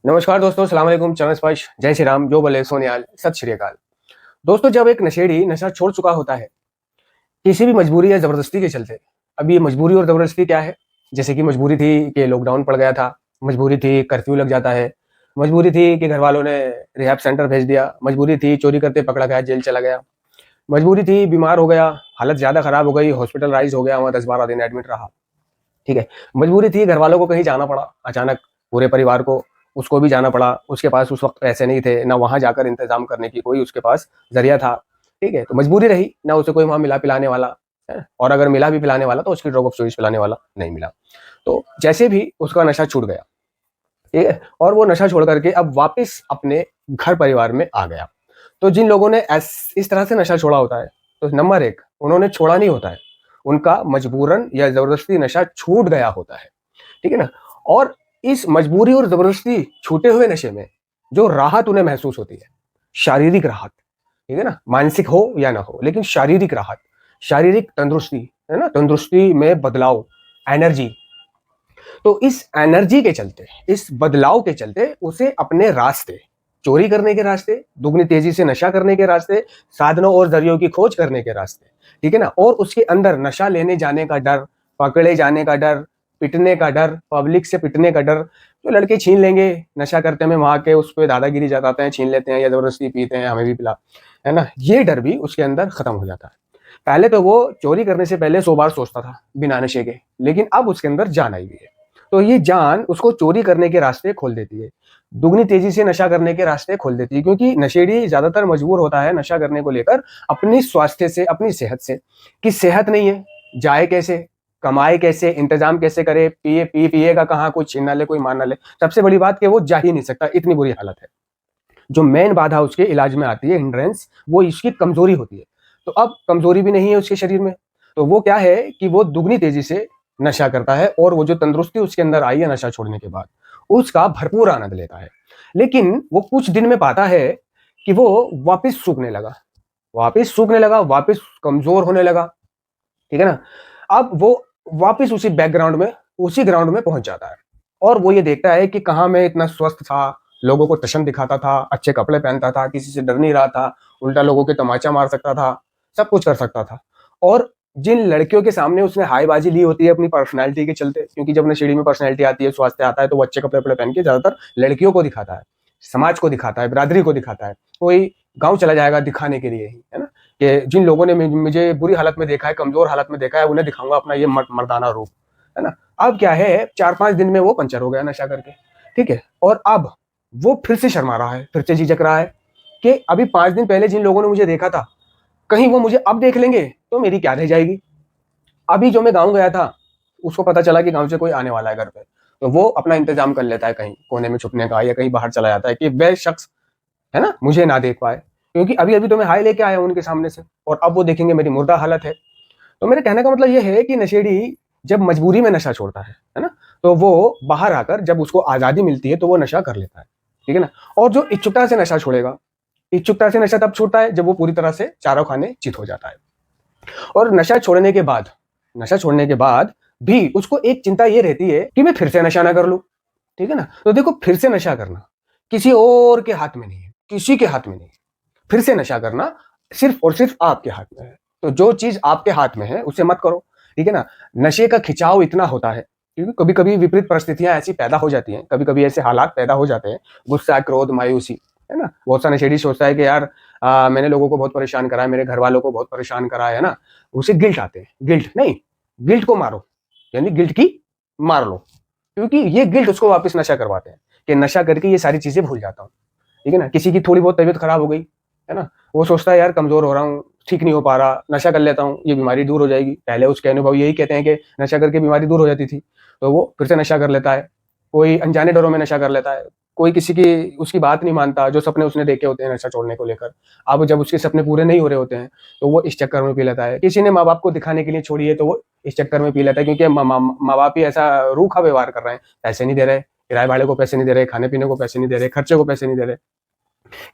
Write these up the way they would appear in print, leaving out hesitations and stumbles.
नमस्कार दोस्तों, सलाम अलैकुम, चरण स्पर्श, जय श्री राम, जो बोले सोनिहाल, सत श्री अकाल। दोस्तों, जब एक नशेड़ी नशा छोड़ चुका होता है, किसी भी मजबूरी या ज़बरदस्ती के चलते। अब ये मजबूरी और ज़बरदस्ती क्या है? जैसे कि मजबूरी थी कि लॉकडाउन पड़ गया था, मजबूरी थी कर्फ्यू लग जाता है, मजबूरी थी कि घरवालों ने रिहैब सेंटर भेज दिया, मजबूरी थी चोरी करते पकड़ा गया, जेल चला गया, मजबूरी थी बीमार हो गया, हालत ज़्यादा खराब हो गई, हॉस्पिटलाइज़ हो गया, वहाँ 10-12 दिन एडमिट रहा। ठीक है। मजबूरी थी घरवालों को कहीं जाना पड़ा, अचानक पूरे परिवार को, उसको भी जाना पड़ा, उसके पास उस वक़्त पैसे नहीं थे, ना वहाँ जाकर इंतज़ाम करने की कोई उसके पास ज़रिया था, ठीक है? तो मजबूरी रही, ना उसे कोई वहाँ मिला पिलाने वाला, हैं? और अगर मिला भी पिलाने वाला तो उसकी ड्रग ऑफ चॉइस पिलाने वाला नहीं मिला। तो जैसे भी उसका नशा छूट गया, ठीक है? और वो नशा छोड़ कर के अब वापस अपने घर परिवार में आ गया। तो जिन लोगों ने इस तरह से नशा छोड़ा होता है, तो नंबर 1 उन्होंने छोड़ा नहीं होता है, उनका मजबूरन या ज़बरदस्ती नशा छूट गया होता है। ठीक है ना? और इस मजबूरी और ज़बरदस्ती छूटे हुए नशे में जो राहत उन्हें महसूस होती है, शारीरिक राहत, ठीक है ना? मानसिक हो या ना हो, लेकिन शारीरिक राहत, शारीरिक तंदुरुस्ती, है ना? तंदुरुस्ती में बदलाव, एनर्जी। तो इस एनर्जी के चलते, इस बदलाव के चलते उसे अपने रास्ते, चोरी करने के रास्ते, दुगनी तेजी से नशा करने के रास्ते, साधनों और ज़रियों की खोज करने के रास्ते, ठीक है ना? और उसके अंदर नशा लेने जाने का डर, पकड़े जाने का डर, पिटने का डर, पब्लिक से पिटने का डर, जो लड़के छीन लेंगे, नशा करते में वहाँ के उस पे दादागिरी जताते हैं, छीन लेते हैं या ज़बरदस्ती पीते हैं, हमें भी पिला, है ना? ये डर भी उसके अंदर खत्म हो जाता है। पहले तो वो चोरी करने से पहले 100 बार सोचता था, बिना नशे के, लेकिन अब उसके अंदर जान आई हुई है। तो ये जान उसको चोरी करने के रास्ते खोल देती है। दुगनी तेज़ी से नशा करने के रास्ते खोल देती है, क्योंकि नशेड़ी ज़्यादातर मजबूर होता है नशा करने को लेकर अपनी स्वास्थ्य से, अपनी सेहत से, कि सेहत नहीं है, जाए कैसे, कमाए कैसे, इंतज़ाम कैसे करे, पिएगा कहाँ, कोई छीन ना ले, कोई मार ना ले। सबसे बड़ी बात कि वो जा ही नहीं सकता, इतनी बुरी हालत है। जो मेन बाधा उसके इलाज में आती है, हिंड्रेंस, वो इसकी कमज़ोरी होती है। तो अब कमज़ोरी भी नहीं है उसके शरीर में, तो वो क्या है कि वो दुगनी तेज़ी से नशा करता है और वो जो तंदुरुस्ती उसके अंदर आई है नशा छोड़ने के बाद, उसका भरपूर आनंद लेता है। लेकिन वो कुछ दिन में पाता है कि वो वापिस सूखने लगा, वापिस कमज़ोर होने लगा, ठीक है ना? अब वो वापिस उसी बैकग्राउंड में, उसी ग्राउंड में पहुँच जाता है और वो ये देखता है कि कहाँ मैं इतना स्वस्थ था, लोगों को टशन दिखाता था, अच्छे कपड़े पहनता था, किसी से डर नहीं रहा था, उल्टा लोगों के तमाचा मार सकता था, सब कुछ कर सकता था। और जिन लड़कियों के सामने उसने हायबाजी ली होती है अपनी पर्सनैलिटी के चलते, क्योंकि जब नशेड़ी में पर्सनैलिटी आती है, स्वास्थ्य आता है, तो वो अच्छे कपड़े-वपड़े पहन के ज़्यादातर लड़कियों को दिखाता है, समाज को दिखाता है, बिरादरी को दिखाता है। कोई गाँव चला जाएगा दिखाने के लिए ही, है ना? कि जिन लोगों ने मुझे बुरी हालत में देखा है, कमज़ोर हालत में देखा है, उन्हें दिखाऊँगा अपना ये मर्दाना रूप, है ना? अब क्या है, 4-5 दिन में वो पंचर हो गया नशा करके, ठीक है? और अब वो फिर से शर्मा रहा है, फिर से झिझक रहा है कि अभी 5 दिन पहले जिन लोगों ने मुझे देखा था, कहीं वो मुझे अब देख लेंगे, तो मेरी क्या रह जाएगी? अभी जो मैं गाँव गया था, उसको पता चला कि गाँव से कोई आने वाला है घर पे, तो वो अपना इंतज़ाम कर लेता है कहीं कोने में छुपने का या कहीं बाहर चला जाता है कि वह शख्स, है ना, मुझे ना देख पाए। क्योंकि अभी-अभी तो मैं हाय लेके आया हूँ उनके सामने से और अब वो देखेंगे मेरी मुर्दा हालत है। तो मेरे कहने का मतलब ये है कि नशेड़ी जब मजबूरी में नशा छोड़ता है ना? तो वो बाहर आकर जब उसको आज़ादी मिलती है तो वो नशा कर लेता है, ठीक है ना? और जो इच्छुकता से नशा छोड़ेगा, इच्छुकता से नशा तब छूटता है जब वो पूरी तरह से चारों खाने चित हो जाता है। और नशा छोड़ने के बाद भी उसको एक चिंता ये रहती है कि मैं फिर से नशा ना कर लूँ, ठीक है ना? तो देखो, फिर से नशा करना किसी और के हाथ में नहीं है, किसी के हाथ में नहीं है। फिर से नशा करना सिर्फ़ और सिर्फ़ आपके हाथ में है। तो जो चीज़ आपके हाथ में है, उसे मत करो, ठीक है ना? नशे का खिंचाव इतना होता है, क्योंकि कभी-कभी विपरीत परिस्थितियाँ ऐसी पैदा हो जाती हैं, कभी-कभी ऐसे हालात पैदा हो जाते हैं, गुस्सा, क्रोध, मायूसी, है ना? बहुत सा नशेड़ी सोचता है कि यार मैंने लोगों को बहुत परेशान करा है, मेरे घरवालों को बहुत परेशान करा है ना? उसे गिल्ट आते हैं, गिल्ट नहीं, गिल्ट को मारो, यानी गिल्ट की मार लो, क्योंकि ये गिल्ट उसको वापस नशा करवाते हैं, कि नशा करके ये सारी चीज़ें भूल जाता हूँ, ठीक है ना? किसी की थोड़ी बहुत तबीयत खराब हो गई, है ना? वो सोचता है यार कमज़ोर हो रहा हूँ, ठीक नहीं हो पा रहा, नशा कर लेता हूँ, ये बीमारी दूर हो जाएगी। पहले उसके अनुभव यही कहते हैं कि नशा करके बीमारी दूर हो जाती थी, तो वो फिर से नशा कर लेता है। कोई अनजाने डरों में नशा कर लेता है, कोई किसी की उसकी बात नहीं मानता, जो सपने उसने देखे होते हैं नशा छोड़ने को लेकर। अब जब उसके सपने पूरे नहीं हो रहे होते हैं, तो वो इस चक्कर में पी लेता है। किसी ने माँ-बाप को दिखाने के लिए छोड़ी है, तो वो इस चक्कर में पी लेता है, क्योंकि माँ-बाप ही ऐसा रूखा व्यवहार कर रहे हैं, पैसे नहीं दे रहे, किराए भाड़े को पैसे नहीं दे रहे, खाने-पीने को पैसे नहीं दे रहे, खर्चे को पैसे नहीं दे रहे।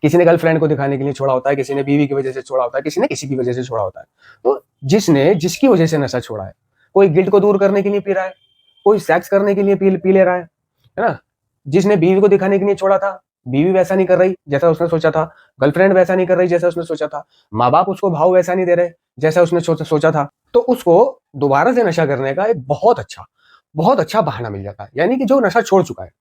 किसी ने गर्लफ्रेंड को दिखाने के लिए छोड़ा होता है, किसी ने बीवी की वजह से छोड़ा होता है, किसी ने किसी की वजह से छोड़ा होता है। तो जिसने जिसकी वजह से नशा छोड़ा है, कोई गिल्ट को दूर करने के लिए पी रहा है, कोई सेक्स करने के लिए पी पी ले रहा है ना? जिसने बीवी को दिखाने के लिए छोड़ा था, बीवी वैसा नहीं कर रही जैसा उसने सोचा था, गर्लफ्रेंड वैसा नहीं कर रही जैसा उसने सोचा था, माँ बाप उसको भाव वैसा नहीं दे रहे जैसा उसने सोचा था, तो उसको दोबारा से नशा करने का एक बहुत अच्छा बहाना मिल जाता है। यानी कि जो नशा छोड़ चुका है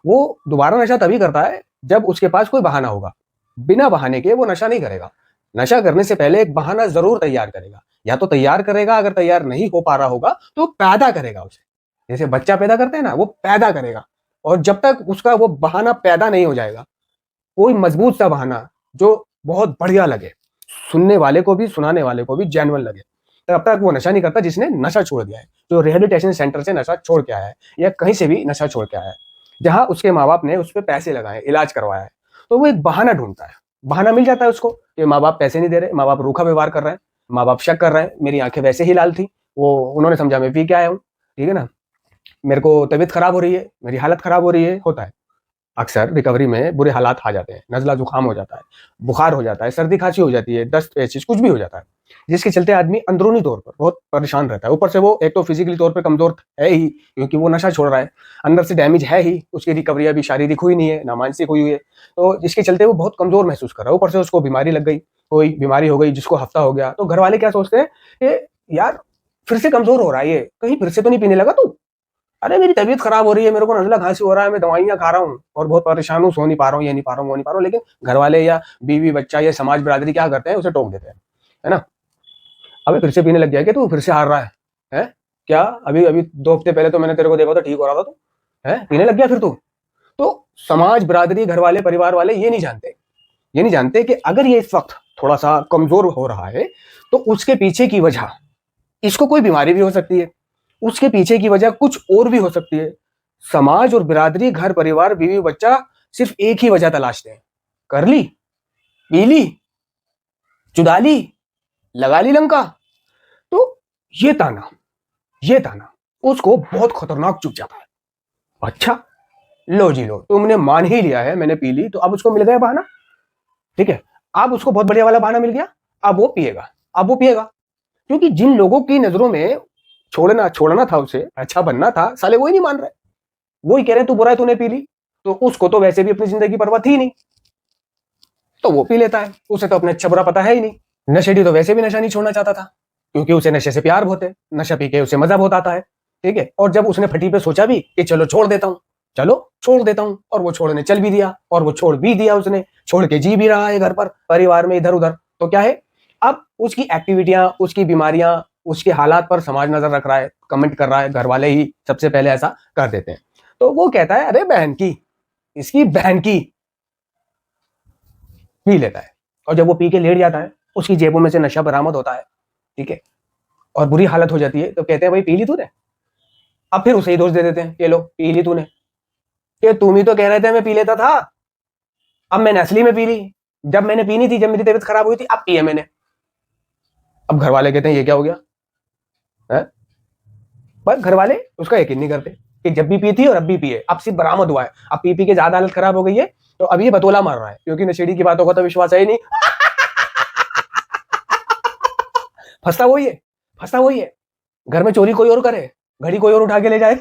वो दोबारा नशा तभी करता है जब उसके पास कोई बहाना होगा। बिना बहाने के वो नशा नहीं करेगा। नशा करने से पहले एक बहाना जरूर तैयार करेगा, या तो तैयार करेगा, अगर तैयार नहीं हो पा रहा होगा तो पैदा करेगा उसे। जैसे बच्चा पैदा करते हैं ना, वो पैदा करेगा। और जब तक उसका वो बहाना पैदा नहीं हो जाएगा, कोई मजबूत सा बहाना जो बहुत बढ़िया लगे, सुनने वाले को भी सुनाने वाले को भी जेन्युइन लगे, तब तक वो नशा नहीं करता जिसने नशा छोड़ दिया है, जो रिहेबिलिटेशन सेंटर से नशा छोड़ के आया है या कहीं से भी नशा छोड़ के आया है, जहां उसके माँ बाप ने उस पर पैसे लगाए, इलाज करवाया है। तो वो एक बहाना ढूंढता है, बहाना मिल जाता है उसको कि माँ बाप पैसे नहीं दे रहे, माँ बाप रूखा व्यवहार कर रहे हैं, माँ बाप शक कर रहे हैं, मेरी आंखें वैसे ही लाल थी, वो उन्होंने समझा मैं पी के आया हूँ, ठीक है ना, मेरे को तबीयत खराब हो रही है, मेरी हालत खराब हो रही है, होता है। अक्सर रिकवरी में बुरे हालात आ जाते हैं, नज़ला जुकाम हो जाता है, बुखार हो जाता है, सर्दी खांसी हो जाती है, दस्त पेचिश कुछ भी हो जाता है, जिसके चलते आदमी अंदरूनी तौर पर बहुत परेशान रहता है। ऊपर से वो एक तो फिजिकली तौर पे कमजोर है ही, क्योंकि वो नशा छोड़ रहा है, अंदर से डैमेज है ही, उसकी रिकवरी अभी शारीरिक हुई नहीं है, ना मानसिक हुई है, तो जिसके चलते वो बहुत कमजोर महसूस कर रहा है। ऊपर से उसको बीमारी लग गई, कोई बीमारी हो गई जिसको हफ्ता हो गया, तो घर वाले क्या सोचते हैं कि यार फिर से कमजोर हो रहा है, ये कहीं फिर से तो नहीं पीने लगा तू, अरे मेरी तबीयत खराब हो रही है, मेरे को नजला खांसी हो रहा है, मैं दवाइयां खा रहा हूँ और बहुत परेशान हूँ, सो नहीं पा रहा हूँ, ये नहीं पा रहा हूँ, वो नहीं पा रहा हूँ, लेकिन घर वाले या बीवी बच्चा या समाज बिरादरी क्या करते हैं, उसे टोक देते हैं, है ना। अबे फिर से पीने लग गया क्या तू, फिर से हार रहा है क्या, अभी अभी 2 हफ्ते पहले तो मैंने तेरे को देखा था ठीक हो रहा था, तू है पीने लग गया फिर तू। तो समाज बिरादरी, घर वाले, परिवार वाले ये नहीं जानते कि अगर ये इस वक्त थोड़ा सा कमजोर हो रहा है तो उसके पीछे की वजह, इसको कोई बीमारी भी हो सकती है, उसके पीछे की वजह कुछ और भी हो सकती है। समाज और बिरादरी, घर परिवार, बीवी बच्चा सिर्फ एक ही वजह तलाशते हैं, कर ली, पी ली, चुदा ली, लगा ली लंका। तो ये ताना उसको बहुत खतरनाक चुप जाता है। अच्छा, लो जी लो, तुमने मान ही लिया है मैंने पी ली, तो अब उसको मिल गया बहाना, ठीक है, अब उसको बहुत बढ़िया वाला बहाना मिल गया, अब वो पिएगा, क्योंकि जिन लोगों की नजरों में छोड़ना था उसे, अच्छा बनना था, साले वो ही नहीं मान रहे, वो ही कह रहे हैं तू बुरा है तूने पी ली, तो उसको तो वैसे भी अपनी जिंदगी परवाह थी नहीं, तो वो पी लेता है, उसे तो अपने अच्छा बुरा पता है ही नहीं। नशेड़ी तो वैसे भी नशा नहीं छोड़ना चाहता था, क्योंकि उसे नशे से प्यार बहुत है, नशा पी के उसे मजा बहुत आता है, ठीक है। और जब उसने फटी पे सोचा भी कि चलो छोड़ देता हूँ, और वो छोड़ने चल भी दिया, और वो छोड़ भी दिया, उसने छोड़ के जी भी रहा है घर पर, परिवार में, इधर उधर, तो क्या है, अब उसकी एक्टिविटियां, उसकी बीमारियां, उसके हालात पर समाज नजर रख रहा है, कमेंट कर रहा है, घर वाले ही सबसे पहले ऐसा कर देते हैं, तो वो कहता है अरे बहन की, इसकी बहन की, पी लेता है। और जब वो पी के लेट जाता है, उसकी जेबों में से नशा बरामद होता है, ठीक है, और बुरी हालत हो जाती है, तो कहते हैं भाई पी ली तूने, अब फिर उसे ही दोष दे देते हैं, ये लो पी ली तूने, कि तुम ही तो कह रहे थे मैं पी लेता था, अब मैंने असली में पी ली, जब मैंने पीनी थी, जब मेरी तबीयत खराब हुई थी, अब पिए मैंने। अब घर वाले कहते हैं ये क्या हो गया है, पर घर वाले उसका यकीन नहीं करते कि जब भी पी थी और अब भी पिए, अब सिर्फ बरामद हुआ है, अब पी पी के ज्यादा हालत खराब हो गई है, तो अब ये बतौला मार रहा है, क्योंकि नशेड़ी की बातों का तो विश्वास है ही नहीं। फंसता वही है, घर में चोरी कोई और करे, घड़ी कोई और उठा के ले जाए।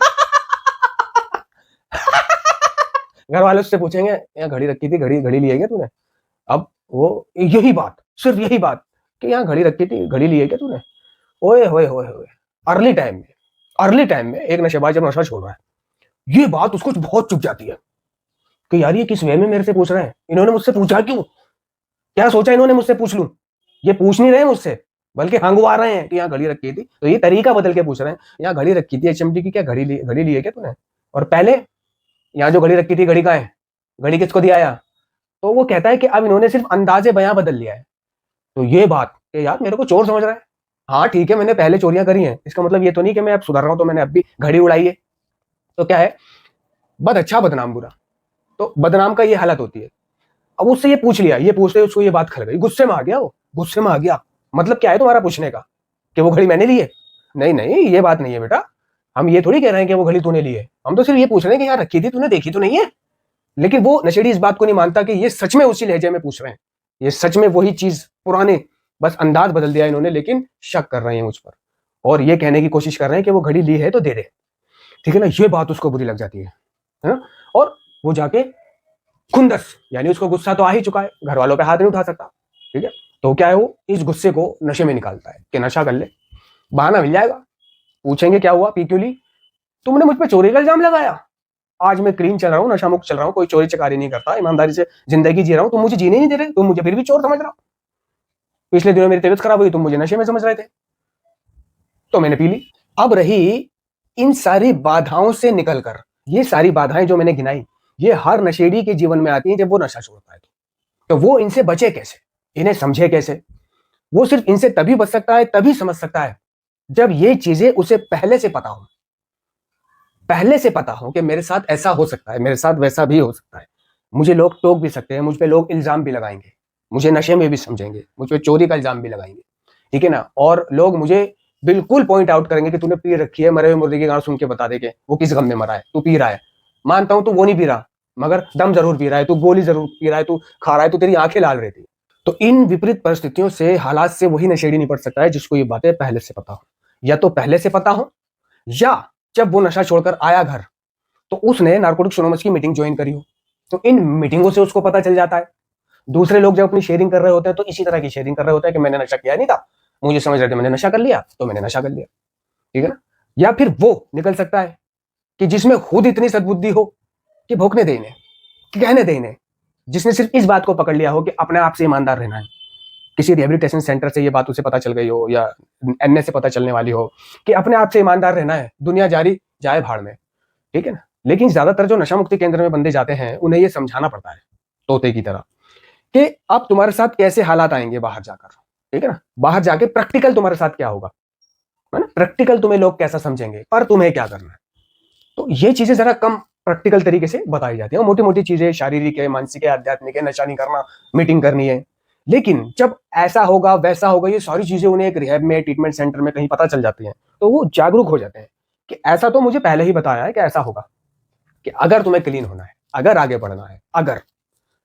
घर वाले उससे पूछेंगे यहाँ घड़ी रखी थी, घड़ी घड़ी ली है क्या तूने, अब वो यही बात, सिर्फ यही बात कि यहाँ घड़ी रखी थी, घड़ी ली है क्या तूने। ओए होए होए होए, अर्ली टाइम में एक नशेबाज जब नशा छोड़ रहा है, ये बात उसको बहुत चुप जाती है कि यार ये किस वे में मेरे से पूछ रहे हैं, इन्होंने मुझसे पूछा क्यों, क्या सोचा इन्होंने मुझसे पूछ लूं, ये पूछ नहीं रहे मुझसे, बल्कि हंगवा रहे हैं कि यहाँ घड़ी रखी थी, तो ये तरीका बदल के पूछ रहे हैं, यहाँ घड़ी रखी थी एचएमटी की, क्या घड़ी ली है क्या तूने, और पहले यहाँ जो घड़ी रखी थी, घड़ी कहाँ है, घड़ी किसको दिया आया। तो वो कहता है कि अब इन्होंने सिर्फ अंदाजे बयां बदल लिया है, तो ये बात कि यार मेरे को चोर समझ रहा है, हाँ ठीक है मैंने पहले चोरियां करी हैं, इसका मतलब ये तो नहीं कि मैं अब सुधर रहा हूं तो मैंने अब भी घड़ी उड़ाई है, तो क्या है, बद अच्छा बदनाम बुरा, तो बदनाम का ये हालत होती है। अब उससे ये पूछ लिया, ये पूछते उसको ये बात खल गई, गुस्से में आ गया वो, गुस्से में आ गया, मतलब क्या है तुम्हारा पूछने का, कि वो घड़ी मैंने ली है, नहीं नहीं ये बात नहीं है बेटा, हम ये थोड़ी कह रहे हैं कि वो घड़ी तूने ली है, हम तो सिर्फ ये पूछ रहे हैं कि यार रखी थी तूने, देखी तो नहीं है। लेकिन वो नशेड़ी इस बात को नहीं मानता कि ये सच में उसी लहजे में पूछ रहे हैं, ये सच में वही चीज पुराने, बस अंदाज बदल दिया इन्होंने, लेकिन शक कर रहे हैं मुझ पर, और ये कहने की कोशिश कर रहे हैं कि वो घड़ी ली है तो दे दे, ठीक है ना। ये बात उसको बुरी लग जाती है ना। और वो जाके खुंदस, यानी उसको गुस्सा तो आ ही चुका है, घर वालों पे हाथ नहीं उठा सकता, ठीक है, तो क्या है वो इस गुस्से को नशे में निकालता है कि नशा कर ले, बहाना मिल जाएगा। पूछेंगे क्या हुआ, पी क्यों ली? तुमने मुझ पे चोरी का इल्जाम लगाया, आज मैं क्लीन चल रहा हूँ, नशा मुक्त चल रहा हूँ, कोई चोरी चकारी नहीं करता, ईमानदारी से जिंदगी जी रहा हूँ, तुम मुझे जीने नहीं दे रहे, तुम मुझे फिर भी चोर समझ रहा हो। पिछले दिनों मेरी तबीयत खराब हुई, तुम मुझे नशे में समझ रहे थे, तो मैंने पी ली। अब रही इन सारी बाधाओं से निकलकर, ये सारी बाधाएं जो मैंने गिनाई, ये हर नशेड़ी के जीवन में आती हैं जब वो नशा छोड़ता है। तो वो इनसे बचे कैसे, इन्हें समझे कैसे? वो सिर्फ इनसे तभी बच सकता है, तभी समझ सकता है, जब ये चीजें उसे पहले से पता हो, पहले से पता हो कि मेरे साथ ऐसा हो सकता है, मेरे साथ वैसा भी हो सकता है, मुझे लोग टोक भी सकते हैं, मुझ पे लोग इल्जाम भी लगाएंगे, मुझे नशे में भी समझेंगे, मुझ पे चोरी का इल्जाम भी लगाएंगे, ठीक है ना, और लोग मुझे बिल्कुल पॉइंट आउट करेंगे कि तूने पी रखी है, मरे हुए मुर्गे की गाना सुन के बता दे के वो किस गम में मरा है, तू पी रहा है, मानता हूं तू वो नहीं पी रहा, मगर दम जरूर पी रहा है, तू गोली जरूर पी रहा है, तू खा रहा है, तो तेरी आंखें लाल रहती है। तो इन विपरीत परिस्थितियों से, हालात से वही नशेड़ी निपट सकता है जिसको ये बातें पहले से पता हो, या तो पहले से पता हो, या जब वो नशा छोड़कर आया घर तो उसने नारकोटिक्स एनोनिमस की मीटिंग ज्वाइन करी हो, तो इन मीटिंगों से उसको पता चल जाता है। दूसरे लोग जब अपनी शेयरिंग कर रहे होते हैं तो इसी तरह की शेयरिंग कर रहे होते हैं कि मैंने नशा किया नहीं था, मुझे समझ रहे थे मैंने नशा कर लिया, तो मैंने नशा कर लिया, ठीक है ना। या फिर वो निकल सकता है कि जिसमें खुद इतनी सद्बुद्धि हो कि भोंकने दे इन्हें, कि कहने दे इन्हें, जिसने सिर्फ इस बात को पकड़ लिया हो कि अपने आप से ईमानदार रहना है, किसी रिहेबिलिटेशन सेंटर से ये बात उसे पता चल गई हो, या एनए से पता चलने वाली हो कि अपने आप से ईमानदार रहना है, दुनिया जारी जाए भाड़ में, ठीक है ना। लेकिन ज्यादातर जो नशा मुक्ति केंद्र में बंदे जाते हैं उन्हें ये समझाना पड़ता है तोते की तरह कि अब तुम्हारे साथ कैसे हालात आएंगे बाहर जाकर, ठीक है ना, बाहर जाके प्रैक्टिकल तुम्हारे साथ क्या होगा, है ना, प्रैक्टिकल तुम्हें लोग कैसा समझेंगे, पर तुम्हें क्या करना है। तो ये चीजें जरा कम प्रैक्टिकल तरीके से बताई जाती है, मोटी मोटी चीजें शारीरिक है, मानसिक है, आध्यात्मिक है, नशा नहीं करना, मीटिंग करनी है। लेकिन जब ऐसा होगा वैसा होगा, ये सारी चीजें उन्हें एक रिहैब में, ट्रीटमेंट सेंटर में कहीं पता चल जाती हैं, तो वो जागरूक हो जाते हैं कि ऐसा तो मुझे पहले ही बताया है कि ऐसा होगा, कि अगर तुम्हें क्लीन होना है, अगर आगे बढ़ना है, अगर,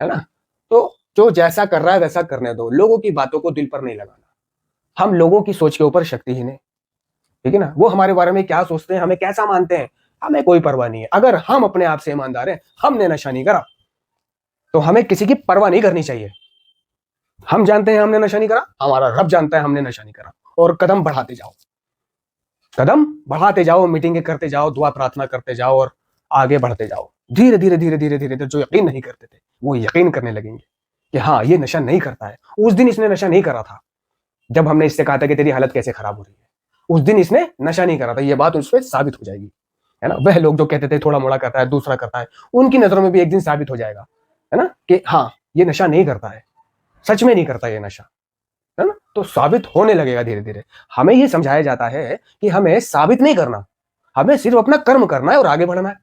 है ना, तो जो जैसा कर रहा है वैसा करने दो, लोगों की बातों को दिल पर नहीं लगाना। हम लोगों की सोच के ऊपर शक्तिहीन है, ठीक है ना, वो हमारे बारे में क्या सोचते हैं, हमें कैसा मानते हैं, हमें कोई परवाह नहीं है। अगर हम अपने आप से ईमानदार हैं, हमने नशा नहीं करा, तो हमें किसी की परवाह नहीं करनी चाहिए। हम जानते हैं हमने नशा नहीं करा, हमारा रब जानता है हमने नशा नहीं करा, और कदम बढ़ाते जाओ, कदम बढ़ाते जाओ, मीटिंगें करते जाओ, दुआ प्रार्थना करते जाओ, और आगे बढ़ते जाओ। धीरे धीरे धीरे धीरे धीरे धीरे जो यकीन नहीं करते थे वो यकीन करने लगेंगे कि हाँ ये नशा नहीं करता है। उस दिन इसने नशा नहीं करा था जब हमने इससे कहा था कि तेरी हालत कैसे खराब हो रही है, उस दिन इसने नशा नहीं करा था, ये बात उस पर साबित हो जाएगी, है ना। वह लोग जो कहते थे थोड़ा मोड़ा करता है, दूसरा करता है, उनकी नजरों में भी एक दिन साबित हो जाएगा, है ना, कि हाँ ये नशा नहीं करता है, सच में नहीं करता ये नशा, है ना। तो साबित होने लगेगा धीरे धीरे। हमें ये समझाया जाता है कि हमें साबित नहीं करना, हमें सिर्फ अपना कर्म करना है और आगे बढ़ना है,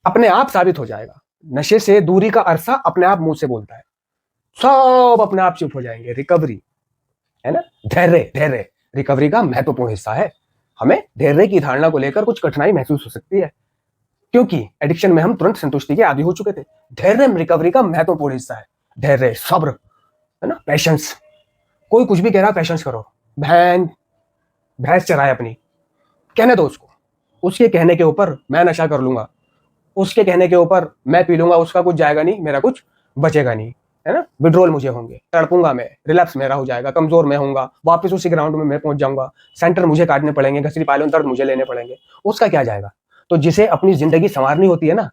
अपने आप साबित हो जाएगा। नशे से दूरी का अरसा अपने आप मुंह से बोलता है, सब अपने आप चुप हो जाएंगे। रिकवरी, है ना, धैर्य, धैर्य रिकवरी का महत्वपूर्ण हिस्सा है। हमें धैर्य की धारणा को लेकर कुछ कठिनाई महसूस हो सकती है, क्योंकि एडिक्शन में हम तुरंत संतुष्टि के आदी हो चुके थे। धैर्य रिकवरी का महत्वपूर्ण हिस्सा है, धैर्य, सब्र, है ना, पेशेंस। कोई कुछ भी कह रहा, पेशेंस करो, भैंस चराए अपनी, कहने दो उसको, उसके कहने के ऊपर मैं नशा कर लूंगा, उसके कहने के ऊपर मैं पी लूंगा, उसका कुछ जाएगा नहीं, मेरा कुछ बचेगा नहीं, है ना। विड्रोल मुझे होंगे, तड़पूंगा मैं, रिलैप्स मेरा हो जाएगा, कमजोर मैं होऊंगा, वापस उसी ग्राउंड में मैं पहुंच जाऊंगा, सेंटर मुझे काटने पड़ेंगे, घसरी पायलों दर्द मुझे लेने पड़ेंगे, उसका क्या जाएगा। तो जिसे अपनी जिंदगी संवारनी होती है ना,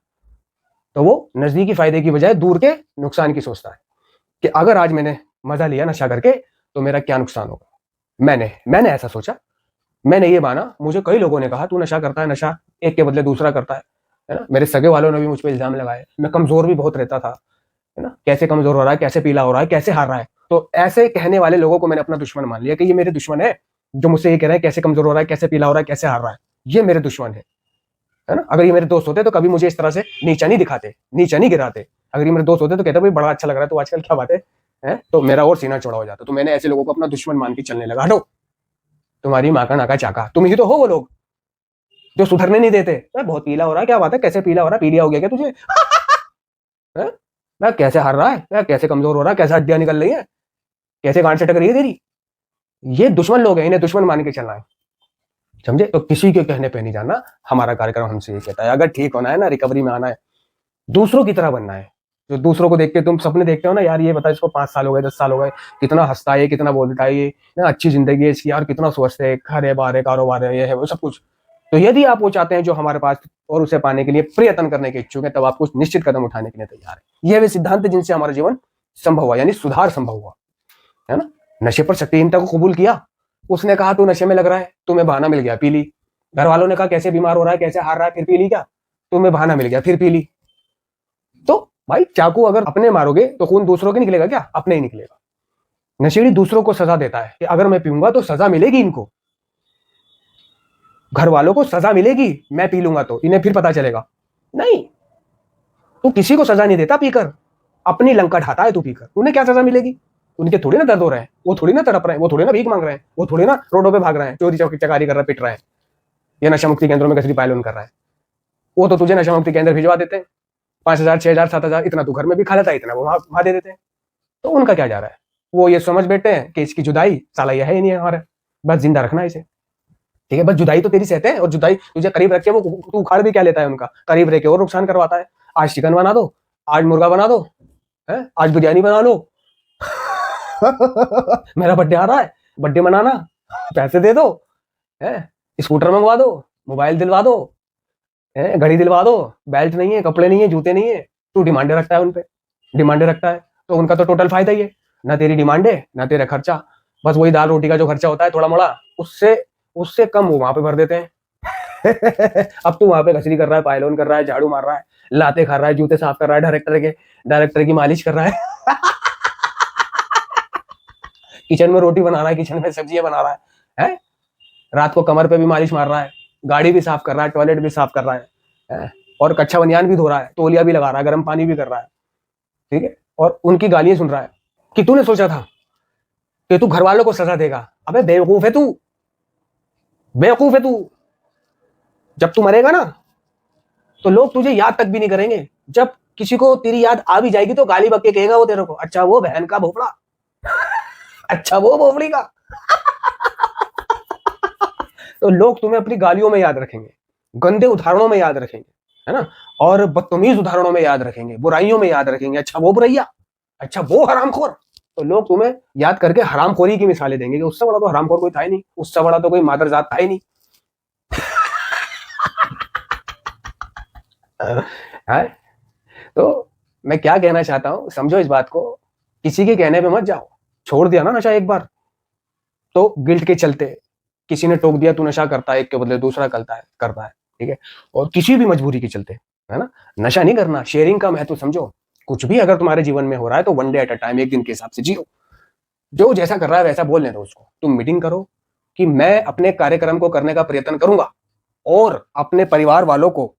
तो वो नजदीकी फायदे की बजाय दूर के नुकसान की सोचता है कि अगर आज मैंने मजा लिया नशा करके तो मेरा क्या नुकसान होगा। मैंने ऐसा सोचा, मैंने ये माना, मुझे कई लोगों ने कहा तू नशा करता है, नशा एक के बदले दूसरा करता है ना। मेरे सगे वालों ने भी मुझ पर इल्जाम लगाए, मैं कमजोर भी बहुत रहता था, है ना, कैसे कमजोर हो रहा है, कैसे पीला हो रहा है, कैसे हार रहा है। तो ऐसे कहने वाले लोगों को मैंने अपना दुश्मन मान लिया कि ये मेरे दुश्मन है, जो मुझसे ये कह रहे हैं कैसे कमजोर हो रहा है, कैसे पीला हो रहा है, कैसे हार रहा है, ये मेरे दुश्मन है ना। अगर ये मेरे दोस्त होते तो कभी मुझे इस तरह से नीचा नहीं दिखाते, नीचा नहीं गिराते। अगर ये मेरे दोस्त होते तो कहते भाई बड़ा अच्छा लग रहा है तो आजकल क्या बात है, तो मेरा और सीना चौड़ा हो जाता। तो मैंने ऐसे लोगों को अपना दुश्मन मान के चलने लगा। हटो, तुम्हारी माँ का नाका चाका, तुम ही तो हो वो लोग जो सुधरने नहीं देते। बहुत पीला हो रहा है, क्या बात है, कैसे पीला हो रहा है, पीलिया हो गया क्या तुझे मैं कैसे हार रहा है, कैसे कमजोर हो रहा है, कैसे हड्डियां निकल रही है, कैसे गांठ से टक रही है तेरी। ये दुश्मन लोग हैं, इन्हें दुश्मन मान के चलना है, समझे। तो किसी के कहने पे नहीं जाना, हमारा कार्यक्रम हमसे ये कहता है। अगर ठीक होना है ना, रिकवरी में आना है, दूसरों की तरह बनना है। जो दूसरों को देख के तुम सपने देखते हो ना, यार ये बता इसको 5 साल हो गए, 10 साल हो गए, कितना हंसता है, कितना बोलता है, ये ना अच्छी जिंदगी है इसकी, यार कितना स्वस्थ है, घर है, बार है, कारोबार है, ये है वो सब कुछ। तो यदि आप वो चाहते हैं जो हमारे पास, और उसे पाने के लिए प्रयत्न करने के इच्छुक है, तब आप कुछ निश्चित कदम उठाने के लिए तैयार है। ये वे सिद्धांत है जिनसे हमारा जीवन संभव हुआ, यानी सुधार संभव हुआ, है ना। नशे पर शक्तिहीनता को कबूल किया, उसने कहा तू नशे में लग रहा है, तुम्हें बहाना मिल गया, पी ली। घर वालों ने कहा कैसे बीमार हो रहा है, कैसे हार रहा है, फिर पी ली क्या, तुम्हें बहाना मिल गया, फिर पी ली। तो भाई चाकू अगर अपने मारोगे तो खून दूसरों के निकलेगा क्या, अपने ही निकलेगा। नशेड़ी दूसरों को सजा देता है कि अगर मैं पीऊंगा तो सजा मिलेगी इनको, घर वालों को सजा मिलेगी, मैं पी लूंगा तो इन्हें फिर पता चलेगा। नहीं, तू किसी को सजा नहीं देता पीकर, अपनी लंका ढाता है तू पीकर। उन्हें क्या सजा मिलेगी, उनके थोड़ी ना दर्द हो रहे हैं, वो थोड़ी ना तड़प रहे हैं, वो थोड़ी ना भीख मांग रहे हैं, वो थोड़ी ना रोडों पे भाग रहे हैं, चोरी चकारी कर रहे हैं, पिट रहे हैं, या नशा मुक्ति केंद्रों में कसरी पायलोन कर रहा है। वो तो तुझे नशा मुक्ति केंद्र भिजवा देते हैं, 5,000 6,000 7,000 इतना तू घर में भी खा लेता है, इतना वो वहां दे देते हैं। तो उनका क्या जा रहा है, वो ये समझ बैठे हैं कि इसकी जुदाई साला यह है ही नहीं हमारा, बस जिंदा रखना है इसे। ठीक है, बस जुदाई तो तेरी सहते हैं, और जुदाई तुझे करीब रख के वो तू उखाड़ भी क्या लेता है उनका, करीब रह के और नुकसान करवाता है। आज चिकन बना दो, आज मुर्गा बना दो, है आज बिरयानी बना लो। मेरा बर्थडे आ रहा है, बर्थडे मनाना, पैसे दे दो, है स्कूटर मंगवा दो, मोबाइल दिलवा दो, है घड़ी दिलवा दो, बेल्ट नहीं है, कपड़े नहीं है, जूते नहीं है, तू डिमांडे रखता है उनपे, डिमांडे रखता है। तो उनका तो टोटल फायदा ही है, ना तेरी डिमांड है ना तेरा खर्चा, बस वही दाल रोटी का जो खर्चा होता है थोड़ा मोड़ा, उससे उससे कम वो वहां पे भर देते हैं। अब तू वहां पे घसरी कर रहा है, पायलोन कर रहा है, झाड़ू मार रहा है, लाते खा रहा है, जूते साफ कर रहा है, डायरेक्टर की मालिश कर रहा है। किचन में रोटी बना रहा है, किचन में सब्जियां बना रहा है? रात को कमर पे भी मालिश मार रहा है, गाड़ी भी साफ कर रहा है, टॉयलेट भी साफ कर रहा है? और कच्चा बनियान भी धो रहा है, तौलिया भी लगा रहा है, गर्म पानी भी कर रहा है, ठीक है, और उनकी गालियां सुन रहा है कि तूने सोचा था कि तू घर वालों को सजा देगा। अबे बेवकूफ है तू, बेवकूफ है तू। जब तू मरेगा ना तो लोग तुझे याद तक भी नहीं करेंगे। जब किसी को तेरी याद आ भी जाएगी तो गाली बक के कहेगा वो तेरे को, अच्छा वो बहन का भोपड़ा, अच्छा वो भोपड़ी का। तो लोग तुम्हें अपनी गालियों में याद रखेंगे, गंदे उदाहरणों में याद रखेंगे, है ना, और बदतमीज उदाहरणों में याद रखेंगे, बुराइयों में याद रखेंगे, अच्छा वो बुरैया, अच्छा वो हरामखोर। तो लोग तुम्हें याद करके हरामखोरी की मिसालें देंगे कि उससे बड़ा तो हरामखोर कोई था ही नहीं, उससे बड़ा तो कोई मादरजात था ही नहीं। है? तो मैं क्या कहना चाहता हूं, समझो इस बात को, किसी के कहने पे मत जाओ। छोड़ दिया ना नशा एक बार, तो गिल्ट के चलते किसी ने टोक दिया तू नशा करता है, एक के बदले दूसरा करता है, ठीक है, और किसी भी मजबूरी के चलते, है ना, नशा नहीं करना। शेयरिंग का महत्व समझो। कुछ भी अगर तुम्हारे जीवन में हो रहा है तो one day at a time, एक दिन के हिसाब से जियो। जो जैसा कर रहा है वैसा बोलने दो उसको। तुम मीटिंग करो कि मैं अपने कार्यक्रम को करने का प्रयत्न करूंगा और अपने परिवार वालों को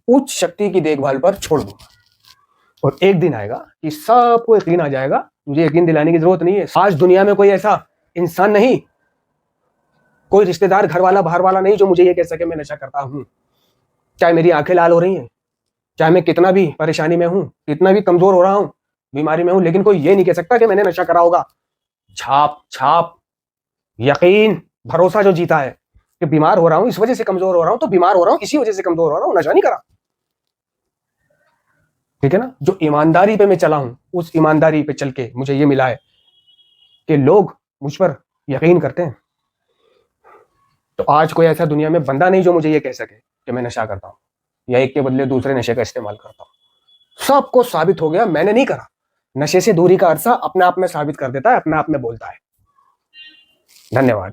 उच्च शक्ति की देखभाल पर छोड़ दूंगा, और एक दिन आएगा कि सबको यकीन आ जाएगा। मुझे यकीन दिलाने की जरूरत नहीं है। आज दुनिया में कोई ऐसा इंसान नहीं, कोई रिश्तेदार, घर वाला, बाहर वाला नहीं जो मुझे ये कह सके मैं नशा करता हूं। चाहे मेरी आंखें लाल हो रही हैं, चाहे मैं कितना भी परेशानी में हूं, कितना भी कमजोर हो रहा हूं, बीमारी में हूं, लेकिन कोई ये नहीं कह सकता कि मैंने नशा करा होगा। छाप छाप यकीन, भरोसा जो जीता है कि बीमार हो रहा हूं, इस वजह से कमजोर हो रहा हूं, तो बीमार हो रहा हूं इसी वजह से कमजोर हो रहा हूं, नशा नहीं करा। ठीक है ना। जो ईमानदारी पे मैं चला हूं, उस ईमानदारी पे चल के मुझे ये मिला है कि लोग मुझ पर यकीन करते हैं। तो आज कोई ऐसा दुनिया में बंदा नहीं जो मुझे ये कह सके कि मैं नशा करता हूं या एक के बदले दूसरे नशे का इस्तेमाल करता हूं। सबको साबित हो गया मैंने नहीं करा। नशे से दूरी का अरसा अपने आप में साबित कर देता है, अपने आप में बोलता है। धन्यवाद।